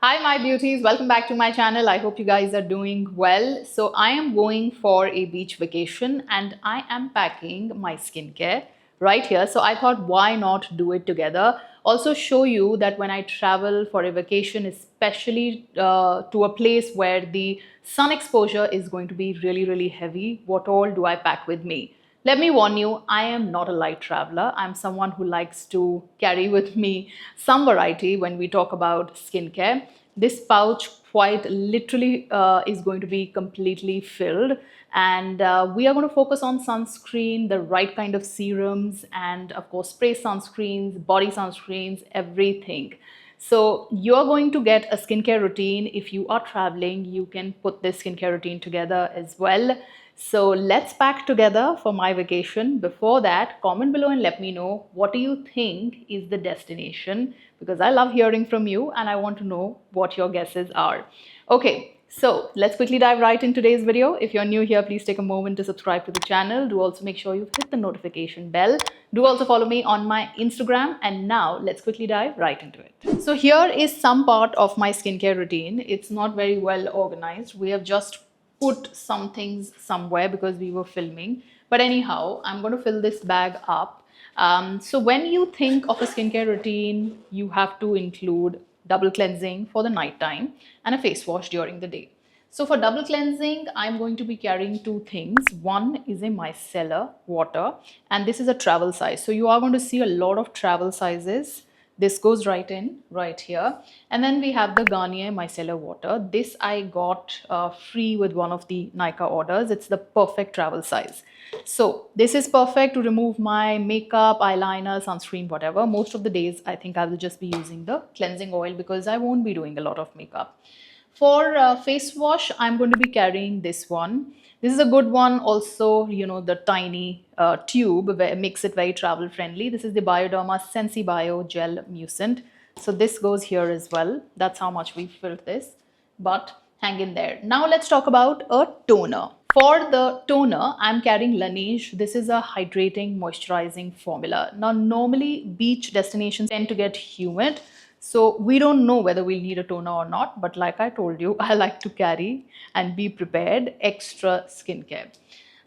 Hi my beauties, welcome back to my channel. I hope you guys are doing well. So I am going for a beach vacation and I am packing my skincare right here. So I thought why not do it together. Also show you that when I travel for a vacation, especially to a place where the sun exposure is going to be really heavy, what all do I pack with me? Let me warn you, I am not a light traveler. I'm someone who likes to carry with me some variety when we talk about skincare. This pouch quite literally is going to be completely filled, and we are going to focus on sunscreen, the right kind of serums, and of course spray sunscreens, body sunscreens, everything. So you're going to get a skincare routine. If you are traveling, you can put this skincare routine together as well. So let's pack together for my vacation. Before that, comment below and let me know what do you think is the destination, because I love hearing from you and I want to know what your guesses are. Okay, so let's quickly dive right in today's video. If you're new here, please take a moment to subscribe to the channel. Do also make sure you hit the notification bell. Do also follow me on my Instagram. And now let's quickly dive right into it. So here is some part of my skincare routine. It's not very well organized. We have just put some things somewhere because we were filming. But anyhow, I'm going to fill this bag up. So when you think of a skincare routine, you have to include double cleansing for the night time and a face wash during the day. So for double cleansing, I'm going to be carrying two things. One is a micellar water, and this is a travel size. So you are going to see a lot of travel sizes. This goes right in, right here. And then we have the Garnier Micellar Water. This I got free with one of the Nykaa orders. It's the perfect travel size. So this is perfect to remove my makeup, eyeliner, sunscreen, whatever. Most of the days, I think I will just be using the cleansing oil because I won't be doing a lot of makeup. For face wash, I'm going to be carrying this one. This is a good one. Also, you know, the tiny tube where makes it very travel friendly. This is the Bioderma Sensi Bio Gel Mucin. So this goes here as well. That's how much we filled this. But hang in there. Now let's talk about a toner. For the toner, I'm carrying Laneige. This is a hydrating, moisturizing formula. Now, normally beach destinations tend to get humid. So we don't know whether we'll need a toner or not. But like I told you, I like to carry and be prepared extra skincare.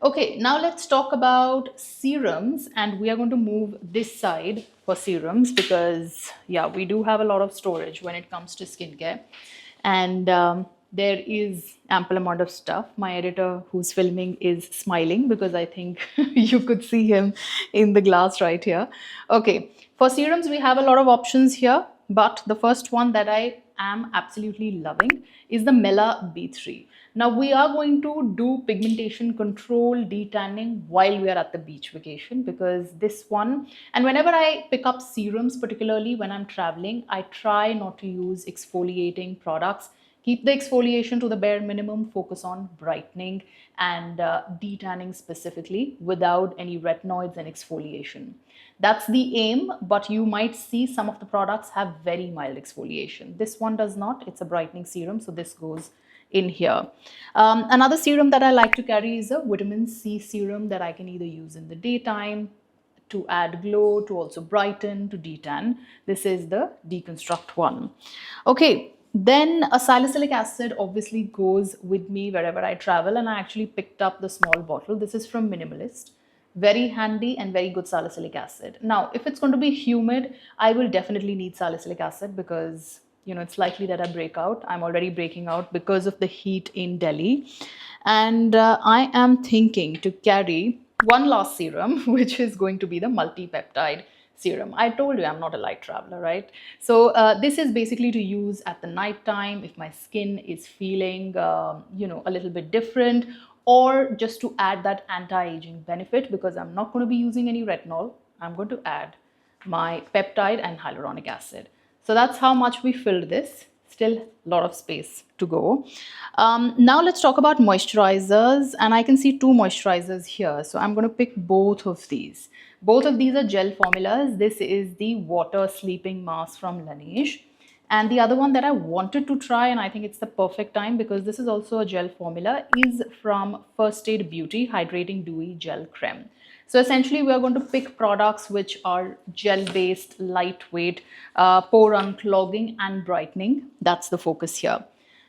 Okay, now let's talk about serums, and we are going to move this side for serums because yeah, we do have a lot of storage when it comes to skincare. And there is ample amount of stuff. My editor who's filming is smiling because I think you could see him in the glass right here. Okay, for serums, we have a lot of options here, but the first one that I am absolutely loving is the Mela B3. Now we are going to do pigmentation control detanning while we are at the beach vacation, because this one, and whenever I pick up serums, particularly when I'm traveling, I try not to use exfoliating products. Keep the exfoliation to the bare minimum, focus on brightening and detanning specifically without any retinoids and exfoliation. That's the aim, but you might see some of the products have very mild exfoliation. This one does not. It's a brightening serum, so this goes in here. Another serum that I like to carry is a vitamin C serum that I can either use in the daytime to add glow, to also brighten, to detan. This is the Deconstruct one. Okay. Then a salicylic acid obviously goes with me wherever I travel, and I actually picked up the small bottle. This is from Minimalist. Very handy and very good salicylic acid. Now, if it's going to be humid, I will definitely need salicylic acid because, you know, it's likely that I break out. I'm already breaking out because of the heat in Delhi. And I am thinking to carry one last serum, which is going to be the multi-peptide serum. I told you I'm not a light traveler, right? So this is basically to use at the night time if my skin is feeling, you know, a little bit different, or just to add that anti-aging benefit, because I'm not going to be using any retinol. I'm going to add my peptide and hyaluronic acid. So that's how much we filled this. Still a lot of space to go. Now let's talk about moisturizers, and I can see two moisturizers here. So I'm going to pick both of these. Both of these are gel formulas. This is the water sleeping mask from Laneige. And the other one that I wanted to try, and I think it's the perfect time because this is also a gel formula, is from First Aid Beauty Hydrating Dewy Gel Creme. So essentially, we are going to pick products which are gel-based, lightweight, pore unclogging and brightening. That's the focus here.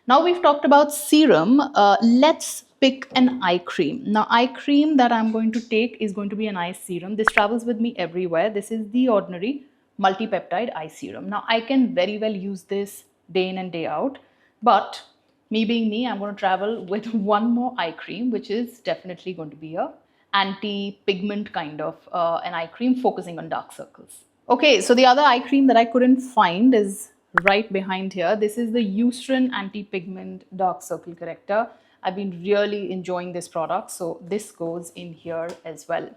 Now we've talked about serum. Let's pick an eye cream. Now, eye cream that I'm going to take is going to be an eye serum. This travels with me everywhere. This is the ordinary multi-peptide eye serum. Now, I can very well use this day in and day out, but me being me, I'm going to travel with one more eye cream, which is definitely going to be a anti-pigment kind of an eye cream focusing on dark circles. Okay, so the other eye cream that I couldn't find is right behind here. This is the Eucerin Anti-Pigment Dark Circle Corrector. I've been really enjoying this product, so this goes in here as well.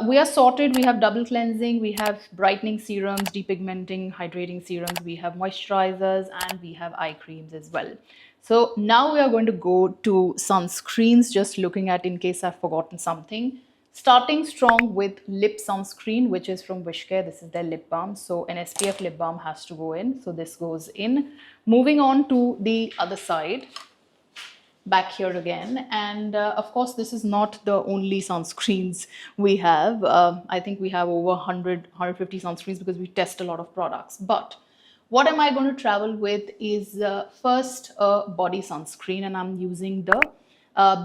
We are sorted. We have double cleansing, we have brightening serums, depigmenting, hydrating serums, we have moisturizers, and we have eye creams as well. So now we are going to go to sunscreens, just looking at in case I've forgotten something. Starting strong with lip sunscreen, which is from WishCare. This is their lip balm. So an SPF lip balm has to go in. So this goes in. Moving on to the other side, back here again. And of course, this is not the only sunscreens we have. I think we have over 150 sunscreens because we test a lot of products. But what am I going to travel with is first a body sunscreen, and I'm using the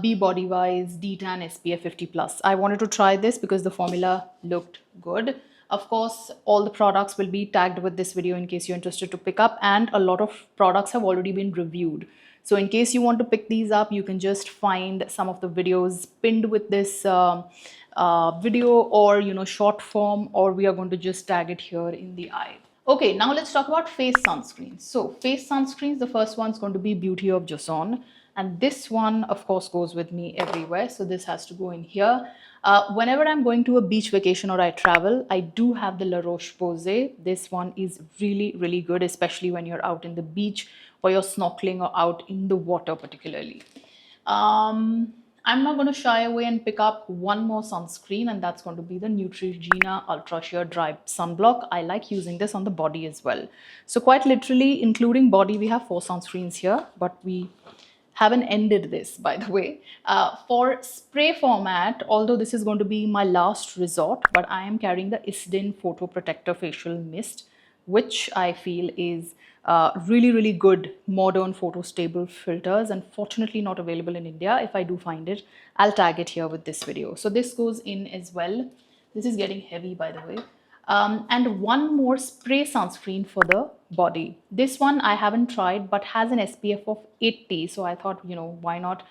Be Body Wise D-Tan SPF 50+. I wanted to try this because the formula looked good. Of course, all the products will be tagged with this video in case you're interested to pick up, and a lot of products have already been reviewed. So in case you want to pick these up, you can just find some of the videos pinned with this video, or short form, or we are going to just tag it here in the eye. Okay, now let's talk about face sunscreens. So face sunscreens, the first one's going to be Beauty of Joseon. And this one, of course, goes with me everywhere. So this has to go in here. Whenever I'm going to a beach vacation or I travel, I do have the La Roche-Posay. This one is really, really good, especially when you're out in the beach or you're snorkeling or out in the water particularly. I'm not going to shy away and pick up one more sunscreen, and that's going to be the Neutrogena Ultra Sheer Dry Sunblock. I like using this on the body as well. So quite literally, including body, we have 4 sunscreens here, but we haven't ended this, by the way. For spray format, although this is going to be my last resort, but I am carrying the Isdin Photo Protector Facial Mist, which I feel is really, really good modern photo stable filters, and fortunately not available in India. If I do find it, I'll tag it here with this video. So this goes in as well. This is getting heavy, by the way. And one more spray sunscreen for the body. This one I haven't tried, but has an SPF of 80. So I thought, why not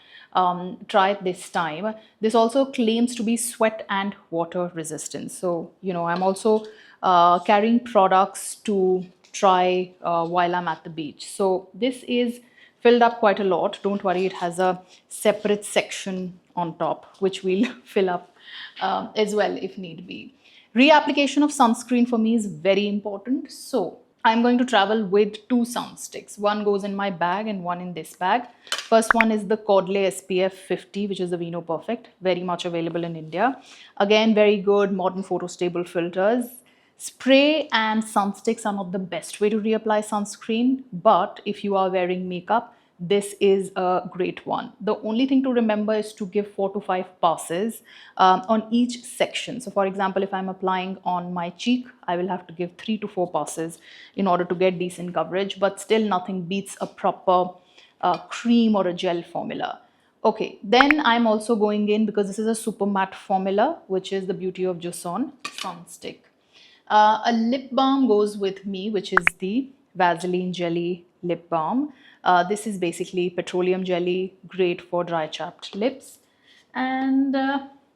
try it this time. This also claims to be sweat and water resistant. So, I'm also carrying products to try while I'm at the beach. So this is filled up quite a lot. Don't worry, it has a separate section on top, which we'll fill up as well if need be. Reapplication of sunscreen for me is very important. So I'm going to travel with 2 sun sticks. One goes in my bag and one in this bag. First one is the Cordley SPF 50, which is the Vino Perfect, very much available in India. Again, very good modern photo stable filters. Spray and sun sticks are not the best way to reapply sunscreen, but if you are wearing makeup, this is a great one. The only thing to remember is to give 4 to 5 passes on each section. So for example, if I'm applying on my cheek, I will have to give 3 to 4 passes in order to get decent coverage, but still nothing beats a proper cream or a gel formula. Okay, then I'm also going in, because this is a super matte formula, which is the Beauty of Joseon Sun Stick. A lip balm goes with me, which is the Vaseline Jelly Lip Balm. This is basically petroleum jelly, great for dry chapped lips. And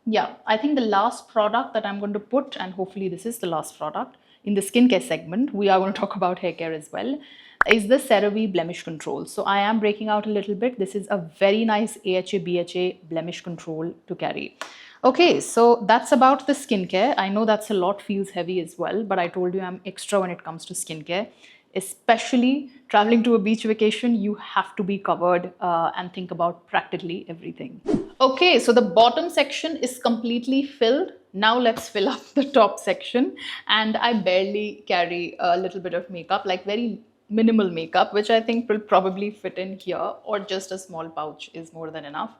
yeah, I think the last product that I'm going to put, and hopefully this is the last product in the skincare segment, we are going to talk about hair care as well, is the CeraVe Blemish Control. So I am breaking out a little bit. This is a very nice AHA BHA blemish control to carry. Okay, so that's about the skincare. I know that's a lot, feels heavy as well, but I told you I'm extra when it comes to skincare. Especially traveling to a beach vacation, you have to be covered and think about practically everything. Okay, so the bottom section is completely filled. Now let's fill up the top section. And I barely carry a little bit of makeup, like very minimal makeup, which I think will probably fit in here, or just a small pouch is more than enough.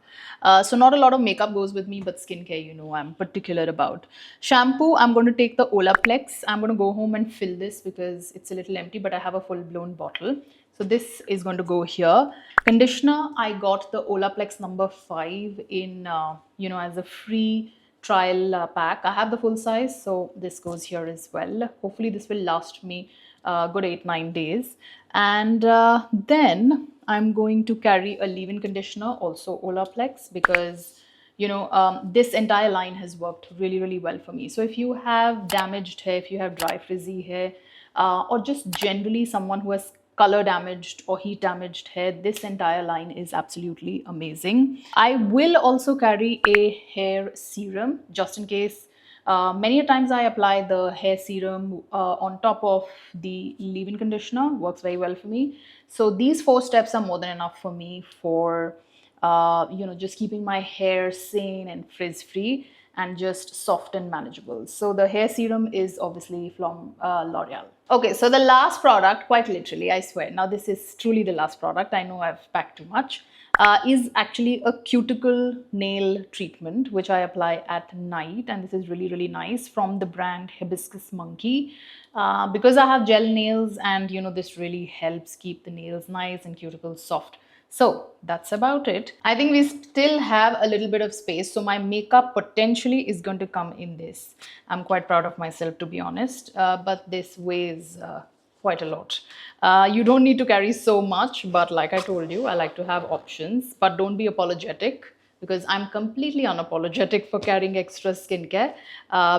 So not a lot of makeup goes with me, but skincare, you know, I'm particular about. Shampoo, I'm going to take the Olaplex. I'm going to go home and fill this because it's a little empty, but I have a full-blown bottle. So this is going to go here. Conditioner, I got the Olaplex number 5 in, you know, as a free trial pack. I have the full size, so this goes here as well. Hopefully this will last me good 8-9 days. And then I'm going to carry a leave-in conditioner, also Olaplex, because you know, this entire line has worked really well for me. So if you have damaged hair, if you have dry frizzy hair, or just generally someone who has color damaged or heat damaged hair, this entire line is absolutely amazing. I will also carry a hair serum just in case. Many times I apply the hair serum on top of the leave-in conditioner. Works very well for me. So these 4 steps are more than enough for me for you know, just keeping my hair sane and frizz free and just soft and manageable. So the hair serum is obviously from L'Oreal. Okay, so the last product, quite literally, I swear, now this is truly the last product, I know I've packed too much, is actually a cuticle nail treatment which I apply at night, and this is really nice, from the brand Hibiscus Monkey. Because I have gel nails, and you know, this really helps keep the nails nice and cuticles soft. So that's about it. I think we still have a little bit of space, so my makeup potentially is going to come in this. I'm quite proud of myself, to be honest, but this weighs quite a lot. You don't need to carry so much, but like I told you, I like to have options, but don't be apologetic, because I'm completely unapologetic for carrying extra skincare,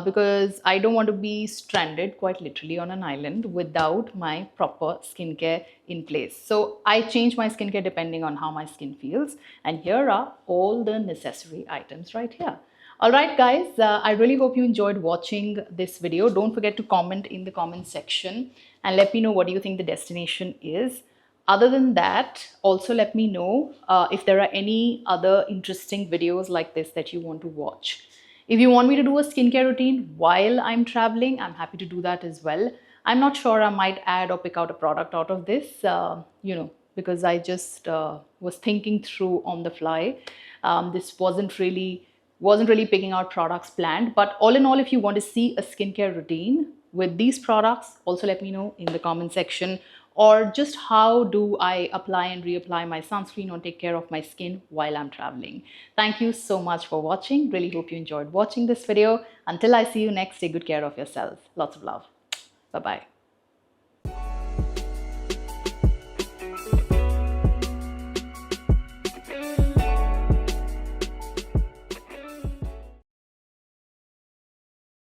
because I don't want to be stranded quite literally on an island without my proper skincare in place. So I change my skincare depending on how my skin feels, and here are all the necessary items right here. Alright guys, I really hope you enjoyed watching this video. Don't forget to comment in the comment section and let me know what do you think the destination is. Other than that, also let me know if there are any other interesting videos like this that you want to watch. If you want me to do a skincare routine while I'm traveling, I'm happy to do that as well. I'm not sure, I might add or pick out a product out of this, you know, because I just was thinking through on the fly. This wasn't really picking out products planned, but all in all, if you want to see a skincare routine with these products, also let me know in the comment section, or just how do I apply and reapply my sunscreen or take care of my skin while I'm traveling. Thank you so much for watching. Really hope you enjoyed watching this video. Until I see you next, take good care of yourself. Lots of love. Bye-bye.